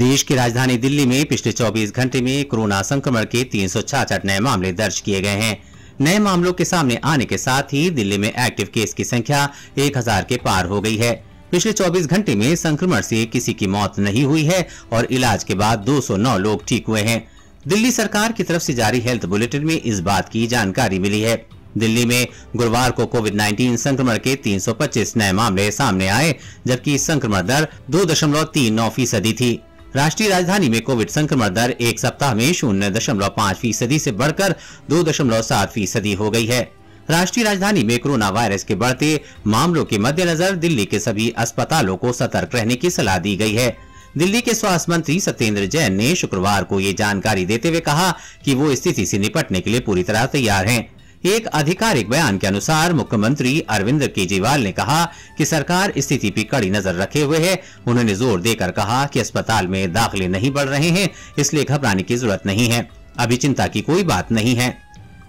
देश की राजधानी दिल्ली में पिछले 24 घंटे में कोरोना संक्रमण के 366 नए मामले दर्ज किए गए हैं। नए मामलों के सामने आने के साथ ही दिल्ली में एक्टिव केस की संख्या 1000 के पार हो गई है। पिछले 24 घंटे में संक्रमण से किसी की मौत नहीं हुई है और इलाज के बाद 209 लोग ठीक हुए हैं। दिल्ली सरकार की तरफ से जारी हेल्थ बुलेटिन में इस बात की जानकारी मिली है। दिल्ली में गुरुवार को कोविड-19 संक्रमण के 325 नए मामले सामने आए, जबकि संक्रमण दर 2.39% थी। राष्ट्रीय राजधानी में कोविड संक्रमण दर एक सप्ताह में 0.5% से बढ़कर 2.7% हो गई है। राष्ट्रीय राजधानी में कोरोना वायरस के बढ़ते मामलों के मद्देनजर दिल्ली के सभी अस्पतालों को सतर्क रहने की सलाह दी गई है। दिल्ली के स्वास्थ्य मंत्री सत्येंद्र जैन ने शुक्रवार को ये जानकारी देते हुए कहा कि वो स्थिति से निपटने के लिए पूरी तरह तैयार हैं। एक आधिकारिक बयान के अनुसार मुख्यमंत्री अरविंद केजरीवाल ने कहा कि सरकार स्थिति पर कड़ी नजर रखे हुए है। उन्होंने जोर देकर कहा कि अस्पताल में दाखिले नहीं बढ़ रहे हैं, इसलिए घबराने की जरूरत नहीं है। अभी चिंता की कोई बात नहीं है।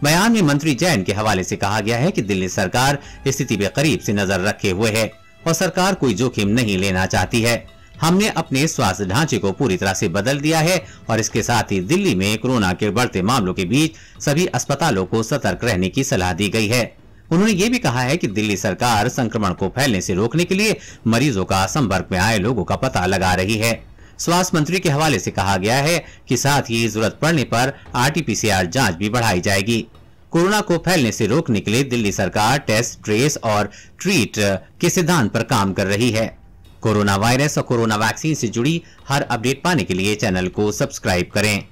बयान में मंत्री जैन के हवाले से कहा गया है कि दिल्ली सरकार स्थिति पर करीब से नजर रखे हुए है और सरकार कोई जोखिम नहीं लेना चाहती है। हमने अपने स्वास्थ्य ढांचे को पूरी तरह से बदल दिया है और इसके साथ ही दिल्ली में कोरोना के बढ़ते मामलों के बीच सभी अस्पतालों को सतर्क रहने की सलाह दी गई है। उन्होंने ये भी कहा है कि दिल्ली सरकार संक्रमण को फैलने से रोकने के लिए मरीजों का संपर्क में आए लोगों का पता लगा रही है। स्वास्थ्य मंत्री के हवाले से कहा गया है कि साथ ही जरूरत पड़ने पर RT-PCR जांच भी बढ़ाई जाएगी। कोरोना को फैलने से रोकने के लिए दिल्ली सरकार टेस्ट, ट्रेस और ट्रीट के सिद्धांत पर काम कर रही है। कोरोना वायरस और कोरोना वैक्सीन से जुड़ी हर अपडेट पाने के लिए चैनल को सब्सक्राइब करें।